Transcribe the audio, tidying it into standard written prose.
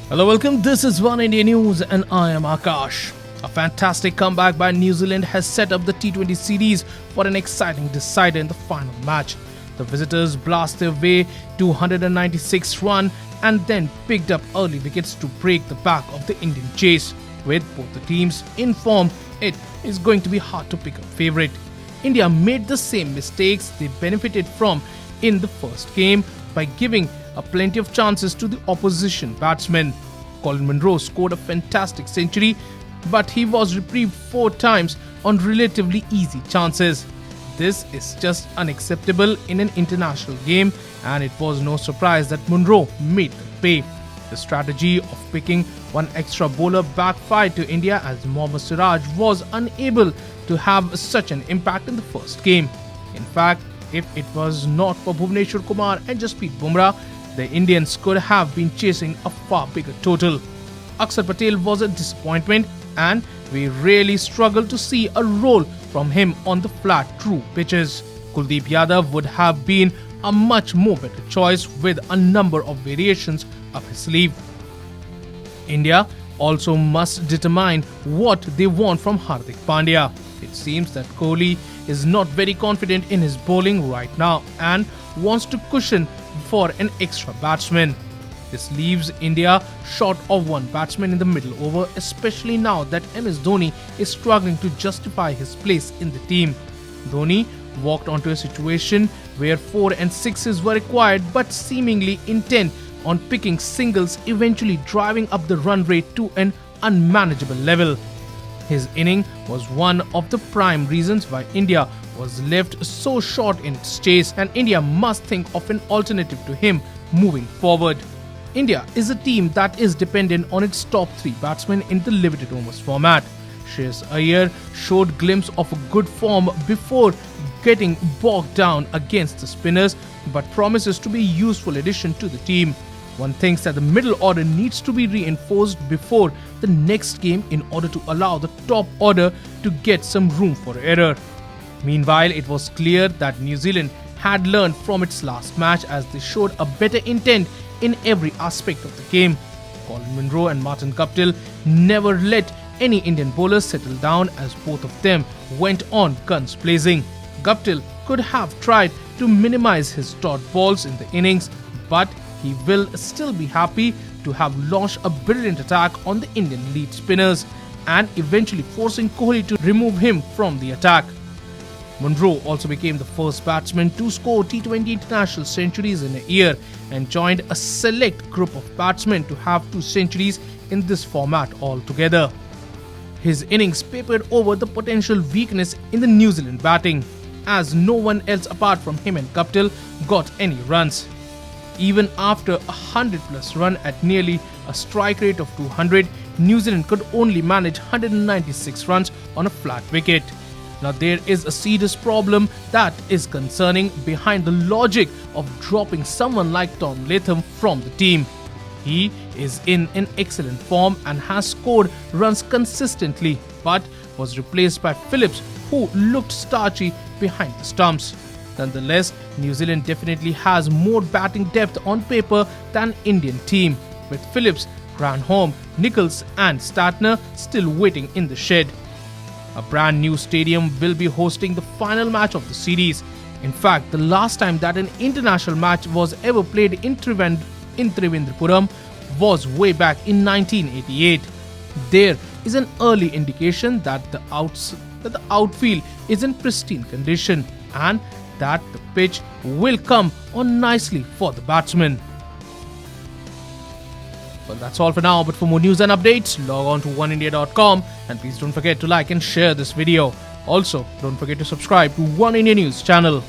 Hello, welcome. This is One India News and I am Akash. A fantastic comeback by New Zealand has set up the T20 series for an exciting decider in the final match. The visitors blast their way to 196 runs and then picked up early wickets to break the back of the Indian chase. With both the teams in form, it is going to be hard to pick a favourite. India made the same mistakes they benefited from in the first game by giving plenty of chances to the opposition batsmen. Colin Munro scored a fantastic century, but he was reprieved 4 times on relatively easy chances. This is just unacceptable in an international game, and it was no surprise that Munro made them pay. The strategy of picking one extra bowler backfired to India as Mohammad Siraj was unable to have such an impact in the first game. In fact, if it was not for Bhuvaneshwar, Kumar and Jasprit Bumrah, the Indians could have been chasing a far bigger total. Axar Patel was a disappointment, and we really struggled to see a role from him on the flat true pitches. Kuldeep Yadav would have been a much more better choice with a number of variations up his sleeve. India also must determine what they want from Hardik Pandya. It seems that Kohli is not very confident in his bowling right now and wants to cushion for an extra batsman. This leaves India short of one batsman in the middle over, especially now that MS Dhoni is struggling to justify his place in the team. Dhoni walked onto a situation where 4 and 6s were required, but seemingly intent on picking singles, eventually driving up the run rate to an unmanageable level. His inning was one of the prime reasons why India was left so short in its chase, and India must think of an alternative to him moving forward. India is a team that is dependent on its top 3 batsmen in the limited overs format. Shreyas Iyer showed glimpse of a good form before getting bogged down against the spinners, but promises to be a useful addition to the team. One thinks that the middle order needs to be reinforced before the next game in order to allow the top order to get some room for error. Meanwhile, it was clear that New Zealand had learned from its last match as they showed a better intent in every aspect of the game. Colin Munro and Martin Guptill never let any Indian bowlers settle down as both of them went on guns blazing. Guptill could have tried to minimize his dot balls in the innings, but he will still be happy to have launched a brilliant attack on the Indian lead spinners and eventually forcing Kohli to remove him from the attack. Munro also became the first batsman to score T20 international centuries in a year and joined a select group of batsmen to have 2 centuries in this format altogether. His innings papered over the potential weakness in the New Zealand batting, as no one else apart from him and Guptill got any runs. Even after a 100+ run at nearly a strike rate of 200, New Zealand could only manage 196 runs on a flat wicket. Now there is a serious problem that is concerning behind the logic of dropping someone like Tom Latham from the team. He is in an excellent form and has scored runs consistently, but was replaced by Phillips, who looked starchy behind the stumps. Nonetheless, New Zealand definitely has more batting depth on paper than Indian team, with Phillips, Granholm, Nichols and Statner still waiting in the shed. A brand new stadium will be hosting the final match of the series. In fact, the last time that an international match was ever played in Trivendrapuram was way back in 1988. There is an early indication that the outfield is in pristine condition and that the pitch will come on nicely for the batsmen. Well, that's all for now, but for more news and updates, log on to oneindia.com and please don't forget to like and share this video. Also, don't forget to subscribe to One India News channel.